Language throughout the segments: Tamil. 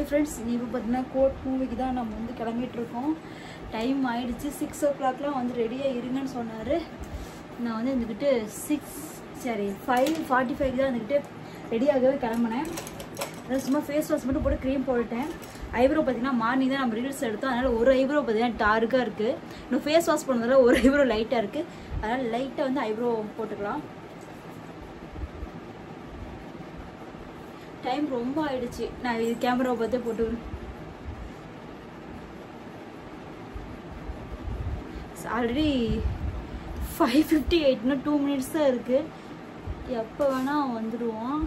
ஃப்ரெண்ட்ஸ், இப்போ பார்த்தீங்கன்னா கோட் மூவிக்கு தான் நம்ம வந்து கிளம்பிட்டு இருக்கோம். டைம் ஆயிடுச்சு. 6 o'clockலாம் வந்து ரெடியாக இருங்கன்னு சொன்னார். நான் வந்து இருந்துக்கிட்டு 5:45 தான் இருந்துக்கிட்டு ரெடியாகவே கிளம்புனேன். அதாவது சும்மா ஃபேஸ் வாஷ் மட்டும் போட்டு க்ரீம் போட்டுட்டேன். ஐப்ரோ பார்த்தீங்கன்னா மார்னிங் தான் நம்ம ரீல்ஸ் எடுத்தோம். அதனால் ஒரு ஐப்ரோ பார்த்தீங்கன்னா டார்க்காக இருக்குது. இன்னும் ஃபேஸ் வாஷ் பண்ணதால ஒரு ஐப்ரோ லைட்டாக இருக்குது. அதனால் லைட்டாக வந்து ஐப்ரோ போட்டுக்கலாம். டைம் ரொம்ப ஆயிடுச்சு. நான் இது கேமராவை பார்த்து போட்டுக்கிறேன். ஆல்ரெடி 5:58, இன்னும் 2 minutes தான் இருக்குது. எப்போ வேணால் வந்துடுவோம்.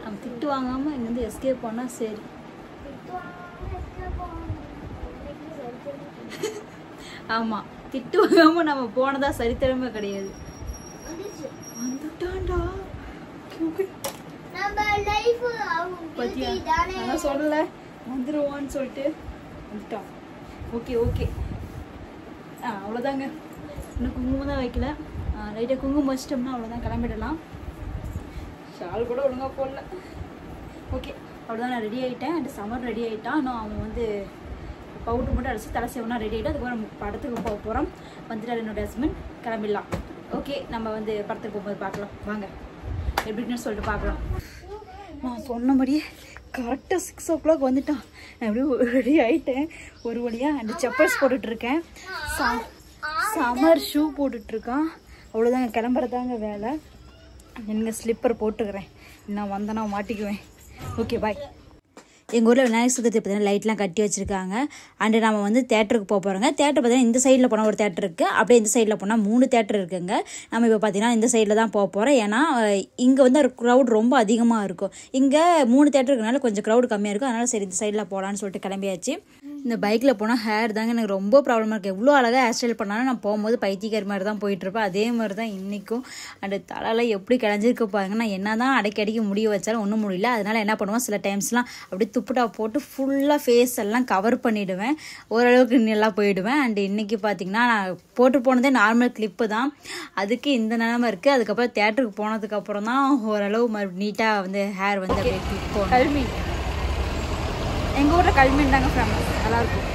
நம்ம திட்டு வாங்காமல் இங்கேருந்து எஸ்கேப் பண்ணால் சரி. ஆமாம், திட்டு வாங்காமல் நம்ம போனதா சரித்திரமே கிடையாது. வந்துட்டான்டா. நான் சொல்லல வந்துருவோன்னு சொல்லிட்டு வந்துட்டான். ஓகே ஓகே, அவ்வளோதாங்க. இன்னும் குங்குமம் தான் வைக்கல. லைட்டாக குங்குமம் வச்சிட்டோம்னா அவ்வளோதான், கிளம்பிடலாம். ஷால் கூட ஒழுங்காக போடல. ஓகே, அவ்வளோதான். நான் ரெடி ஆகிட்டேன். அண்ட் சம்மர் ரெடி ஆகிட்டான். இன்னும் அவன் வந்து பவுட்ரு மட்டும் அடிச்சு தலை சேவனா ரெடி ஆகிட்டு அதுக்கப்புறம் நம்ம படத்துக்கு போக போகிறோம். வந்துட்டார் என்னோட ஹஸ்பண்ட். கிளம்பிடலாம். ஓகே, நம்ம வந்து படத்துக்கு போகும்போது பார்க்கலாம். வாங்க எப்படின்னு சொல்லிட்டு பார்க்கலாம். நான் சொன்னபடியே கரெக்டாக 6 o'clock வந்துட்டான். நான் எப்படியும் ரெடி ஆகிட்டேன் ஒரு வழியாக. அண்ட் செப்பல்ஸ் போட்டுட்ருக்கேன். சம்மர் ஷூ போட்டுட்ருக்கான். அவ்வளோதாங்க, கிளம்புறதாங்க வேலை. எனக்கு ஸ்லிப்பர் போட்டுக்கிறேன். நான் வந்தேன்னா மாட்டிக்குவேன். ஓகே, பாய். எங்கள் ஊரில் விநாயகர் சதுர்த்தி பார்த்தீங்கன்னா லைட்லாம் கட்டி வச்சுருக்காங்க. அண்டு நம்ம வந்து தேட்டருக்கு போக போகிறோங்க. தேட்டர் பார்த்தீங்கன்னா இந்த சைடில் போனால் ஒரு தேட்டர் இருக்குது. அப்படியே இந்த சைடில் போனால் 3 தேட்டர் இருக்குங்க. நம்ம இப்போ பார்த்தீங்கன்னா இந்த சைடில் தான் போக போகிறோம். ஏன்னா இங்கே வந்து க்ரௌட் ரொம்ப அதிகமாக இருக்கும். இங்கே 3 தேட்டர் இருக்கனால கொஞ்சம் க்ரௌட் கம்மியாக இருக்கும். அதனால் சரி இந்த சைடில் போகலான்னு சொல்லிட்டு கிளம்பியாச்சு. இந்த பைக்கில் போனால் ஹேர் தாங்க எனக்கு ரொம்ப ப்ராப்ளமாக இருக்குது. எவ்வளோ அழகாக ஹேர் ஸ்டைல் பண்ணாலும் நான் போகும்போது பைத்தியக்கார மாதிரி தான் போயிட்டுருப்பேன். அதே மாதிரி தான் இன்றைக்கும். அண்டு தலையில் எப்படி கிளஞ்சிருக்க பாருங்க. நான் என்ன தான் அடிக்கடிக்கு முடிய வச்சாலும் ஒன்றும் முடியல. அதனால் என்ன பண்ணுவேன், சில டைம்ஸ்லாம் அப்படியே துப்புட்டா போட்டு ஃபுல்லாக ஃபேஸ் எல்லாம் கவர் பண்ணிவிடுவேன். ஓரளவுக்கு நல்லா போயிடுவேன். அண்டு இன்றைக்கி பார்த்திங்கன்னா நான் போட்டு போனதே நார்மல் கிளிப்பு தான். அதுக்கு இந்த நிலமை இருக்குது. அதுக்கப்புறம் தேட்டருக்கு போனதுக்கப்புறம் தான் ஓரளவு நீட்டாக வந்து ஹேர் வந்து அப்படியே கிளிப் போகும். கல்மீன், எங்கள் ஊரில் கல்மீன் தாங்க ஃபேமஸ். நல்லாயிருக்கும்.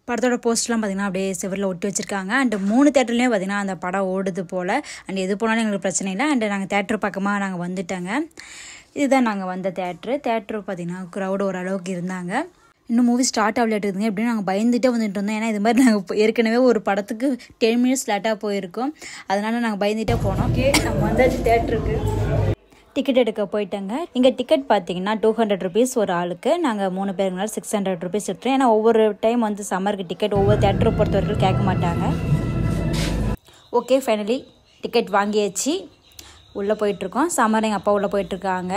படத்தோட போஸ்ட்லாம் பார்த்திங்கன்னா அப்படியே செவரில் ஒட்டி வச்சுருக்காங்க. அண்டு 3 தேட்டர்லேயும் பார்த்திங்கன்னா அந்த படம் ஓடுது போல். அண்ட் எது போனாலும் எங்களுக்கு பிரச்சனை இல்லை. அண்டு நாங்கள் தேட்டர் பக்கமாக நாங்கள் வந்துட்டோங்க. இதுதான் நாங்கள் வந்த தேட்ரு பார்த்திங்கன்னா க்ரௌடு ஓரளவுக்கு இருந்தாங்க. இன்னும் மூவி ஸ்டார்ட் ஆகலாட்டு இருக்குங்க. எப்படின்னு நாங்கள் பயந்துகிட்டே வந்துட்டு இருந்தோம். ஏன்னா இது மாதிரி நாங்கள் ஏற்கனவே ஒரு படத்துக்கு 10 minutes லேட்டாக போயிருக்கோம். அதனால் நாங்கள் பயந்துகிட்டே போனோம். ஓகே, நம்ம வந்தாச்சு தேட்டருக்கு. டிக்கெட் எடுக்க போயிட்டேங்க. இங்கே டிக்கெட் பார்த்தீங்கன்னா 200 rupees ஒரு ஆளுக்கு. நாங்கள் 3 பேருக்குனால 600 rupees எடுத்துட்டோம். ஏன்னா ஒவ்வொரு டைம் வந்து சம்மருக்கு டிக்கெட் ஒவ்வொரு தேட்டரை பொறுத்த வரைக்கும் கேட்க மாட்டாங்க. ஓகே, ஃபைனலி டிக்கெட் வாங்கியாச்சு. உள்ளே போயிட்டுருக்கோம். சம்மர் எங்கள் அப்பா உள்ளே போயிட்டுருக்காங்க.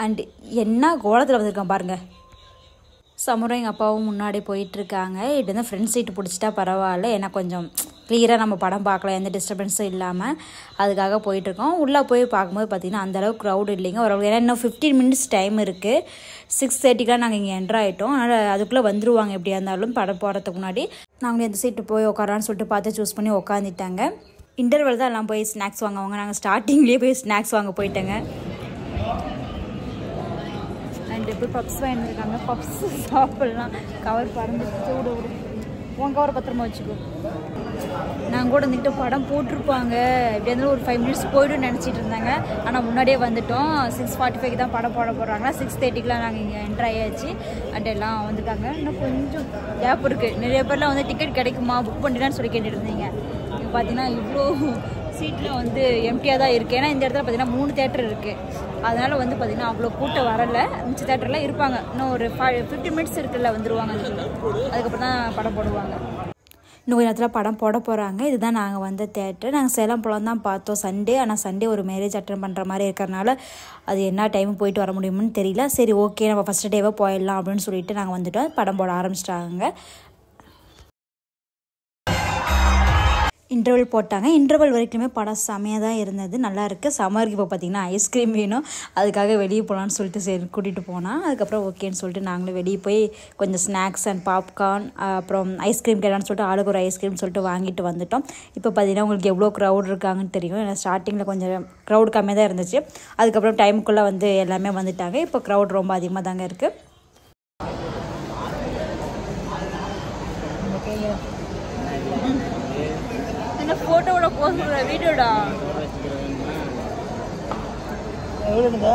அண்டு என்ன கோலத்தில் வந்திருக்கோம் பாருங்கள். சம்மரும் எங்கள் அப்பாவும் முன்னாடி போயிட்டுருக்காங்க. இப்படி வந்து ஃப்ரெண்ட் சீட்டு பிடிச்சிட்டா பரவாயில்ல. ஏன்னா கொஞ்சம் கிளியராக நம்ம படம் பார்க்கலாம், எந்த டிஸ்டர்பன்ஸும் இல்லாமல். அதுக்காக போயிட்டுருக்கோம். உள்ளே போய் பார்க்கும்போது பார்த்திங்கன்னா அந்தளவுக்கு க்ரௌட் இல்லைங்க. ஓரளவுக்கு ஏன்னா இன்னும் 15 minutes டைம் இருக்குது. 6:30 நாங்கள் இங்கே என்ட்ரு ஆகிட்டோம். அதனால் அதுக்குள்ளே வந்துருவாங்க எப்படியா இருந்தாலும் படம் போகிறதுக்கு முன்னாடி. நாங்கள் எந்த சீட்டு போய் உட்காரான்னு சொல்லிட்டு பார்த்து சூஸ் பண்ணி உட்காந்துட்டாங்க. இன்டர்வல் தான் எல்லாம் போய் ஸ்நாக்ஸ் வாங்குவாங்க. நாங்கள் ஸ்டார்டிங்லேயே போய் ஸ்நாக்ஸ் வாங்க போயிட்டேங்க. அண்ட் இப்போ பப்ஸ் வாங்கியிருக்காங்க. பப்ஸ் சாப்பிட்லாம். கவர் பறந்துட்டு விட உன் கவரை பத்திரமா வச்சுக்கோ. நாங்கள் கூட இருந்துக்கிட்டு படம் போட்டிருப்பாங்க எப்படியா இருந்தாலும் ஒரு 5 minutes போய்டும் நினச்சிட்டு இருந்தாங்க. ஆனால் முன்னாடியே வந்துட்டோம். 6:45 தான் படம் போட போடுறாங்களா. 6:30 நாங்கள் இங்கே என்ட்ரு ஆயாச்சு. அண்ட் எல்லாம் வந்துட்டாங்க. இன்னும் கொஞ்சம் கேப் இருக்குது. நிறைய பேர்லாம் வந்து டிக்கெட் கிடைக்குமா புக் பண்ணிடலான்னு சொல்லி கேட்டுட்டு இருந்தீங்க. இங்கே பார்த்தீங்கன்னா இவ்வளோ சீட்டில் வந்து எம்டியாக தான் இருக்குது. ஏன்னா இந்த இடத்துல பார்த்தீங்கன்னா 3 தேட்டர் இருக்குது. அதனால் வந்து பார்த்திங்கன்னா அவ்வளோ கூட்டம் வரலை. மிச்ச தேட்டரில் இருப்பாங்க. இன்னும் ஒரு 15 minutes இருக்குல்ல, வந்துடுவாங்க. அதுக்கப்புறம் தான் படம் போடுவாங்க. இன்னும் கொஞ்சம் நேரத்தில் படம் போட போகிறாங்க. இதுதான் நாங்கள் வந்த தேட்டர். நாங்கள் சேலம் படம் தான் பார்த்தோம் சண்டே. ஆனால் சண்டே ஒரு மேரேஜ் அட்டன் பண்ணுற மாதிரி இருக்கிறனால அது என்ன டைம் போயிட்டு வர முடியும்னு தெரியல. சரி ஓகே, நம்ம ஃபஸ்ட் டேவே போயிடலாம் அப்படின்னு சொல்லிட்டு நாங்கள் வந்துவிட்டோம். படம் போட ஆரம்பிச்சிட்டாங்க. இன்டர்வல் போட்டாங்க. இன்டர்வல் வரைக்குமே படம் செமையாக தான் இருந்தது, நல்லா இருக்குது. சம்மருக்கு இப்போ பார்த்திங்கன்னா ஐஸ்கிரீம் வேணும், அதுக்காக வெளியே போகலான்னு சொல்லிட்டு சரி கூட்டிகிட்டு போனால், அதுக்கப்புறம் ஓகேன்னு சொல்லிட்டு நாங்களும் வெளியே போய் கொஞ்சம் ஸ்நாக்ஸ் அண்ட் பாப்கார்ன் அப்புறம் ஐஸ்கிரீம் கேட்கலான்னு சொல்லிட்டு ஆளுக்கு ஒரு ஐஸ்கிரீம் சொல்லிட்டு வாங்கிட்டு வந்துட்டோம். இப்போ பார்த்திங்கன்னா உங்களுக்கு எவ்வளோ க்ரௌட் இருக்காங்கன்னு தெரியும். ஏன்னா ஸ்டார்டிங்கில் கொஞ்சம் க்ரௌட் கம்மியாக தான் இருந்துச்சு, அதுக்கப்புறம் டைமுக்குள்ளே வந்து எல்லாமே வந்துட்டாங்க. இப்போ க்ரௌட் ரொம்ப அதிகமாக தாங்க இருக்குது. ஃபோட்டோவோட போஸ்ட் பண்ணுற வீடியோடா எவ்வளோங்க?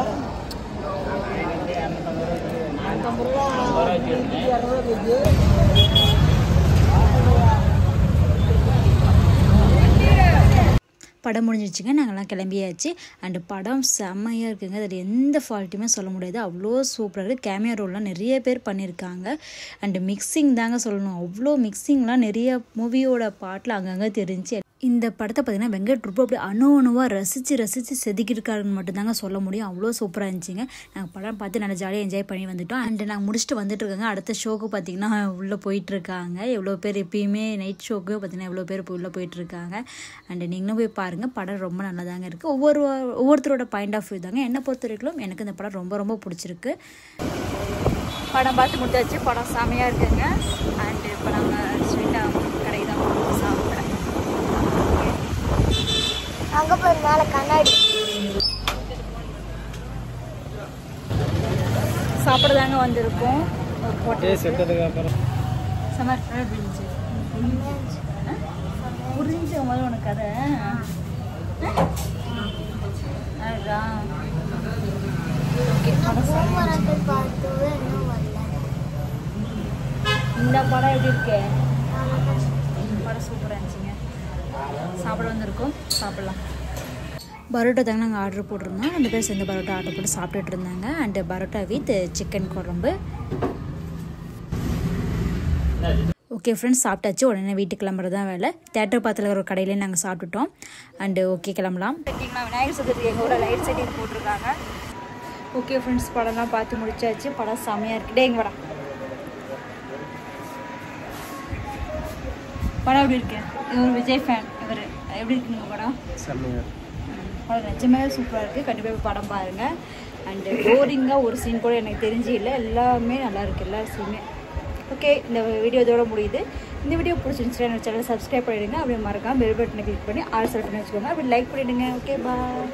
படம் முடிஞ்சிடுச்சுங்க, நாங்கள்லாம் கிளம்பியாச்சு. அண்டு படம் செம்மையாக இருக்குங்க, அதில் எந்த ஃபால்ட்டுமே சொல்ல முடியாது, அவ்வளோ சூப்பராக இருக்குது. கேமியா ரோல்லாம் நிறைய பேர் பண்ணியிருக்காங்க. அண்டு மிக்சிங் தாங்க சொல்லணும், அவ்வளோ மிக்சிங்லாம் நிறைய மூவியோட பாட்டில் அங்கங்கே தெரிஞ்சு. இந்த படத்தை பார்த்திங்கன்னா வெங்கட் ரொம்ப அப்படியே அணுவாக ரசித்து செதுக்கியிருக்காருன்னு மட்டும்தாங்க சொல்ல முடியும், அவ்வளோ சூப்பராக இருந்துச்சுங்க. நாங்கள் படம் பார்த்து நல்லா ஜாலியாக என்ஜாய் பண்ணி வந்துவிட்டோம். அண்டு நாங்கள் முடிச்சுட்டு வந்துட்டுருக்காங்க. அடுத்த ஷோக்கு பார்த்திங்கன்னா உள்ளே போயிட்டுருக்காங்க. எவ்வளோ பேர் எப்பயுமே நைட் ஷோக்கு பார்த்திங்கன்னா எவ்வளோ பேர் உள்ளே போயிட்டுருக்காங்க. அண்டு நீங்களும் போய் பாருங்கள், படம் ரொம்ப நல்லா தாங்க இருக்குது. ஒவ்வொருத்தரோட பாயிண்ட் ஆஃப் வியூ தாங்க. என்னை பொறுத்த வரைக்கும் எனக்கு இந்த படம் ரொம்ப ரொம்ப பிடிச்சிருக்கு. படம் பார்த்து முடிச்சாச்சு, படம் செமையாக இருக்குங்க. அண்டு இப்போ நாங்கள் ஸ்வீட்டாக கடை தான் சாப்பிட்றேன். அங்கே போய் மேலே கண்ணாடி சாப்பிட தாங்க வந்திருக்கோம். புரிஞ்சு முதல்ல உனக்கு கதை இந்த படம் எப்படி இருக்கு? படம் சூப்பராக இருந்துச்சுங்க. சாப்பிட வந்திருக்கோம், சாப்பிட்லாம். பரோட்டா தாங்க நாங்கள் ஆர்டர் போட்டிருந்தோம். 2 பேர் சேர்ந்து பரோட்டா ஆர்டர் போட்டு சாப்பிட்டுட்டு இருந்தாங்க. அண்டு பரோட்டா வித் சிக்கன் குழம்பு. ஓகே ஃப்ரெண்ட்ஸ், சாப்பிட்டாச்சு. உடனே வீட்டுக்கு கிளம்புறது தான் வேலை. தேட்டர் பக்கத்தில் ஒரு கடையிலே நாங்கள் சாப்பிட்டுட்டோம். அண்டு ஓகே கிளம்பலாம். பார்த்தீங்கன்னா விநாயகர் சதுர்த்தி எங்கள் ஊரில் லைட் செட்டிங் போட்டிருக்காங்க. ஓகே ஃப்ரெண்ட்ஸ், படம்லாம் பார்த்து முடிச்சாச்சு. படம் செம்மையாக இருக்குது. எங்கள் படம் எப்படி இருக்கு? இவர் விஜய் ஃபேன், இவர் எப்படி இருக்குங்க படம்? படம் நிஜமாவே சூப்பராக இருக்குது. கண்டிப்பாக படம் பாருங்கள். அண்டு போரிங்காக ஒரு சீன் கூட எனக்கு தெரிஞ்சு இல்லை, எல்லாமே நல்லாயிருக்கு, எல்லா சீனுமே. ஓகே, இந்த வீடியோ இதோட முடியுது. இந்த வீடியோ பிடிச்சிருந்துச்சுன்னா என்னோட சேனல் சப்ஸ்கிரைப் பண்ணிவிடுங்க. அப்படியே மறக்காம பெல் பட்டனை கிளிக் பண்ணி ஆல் செலக்ட் பண்ணி வச்சுக்கோங்க. அப்படி லைக் பண்ணிவிடுங்க. ஓகே, பாய்.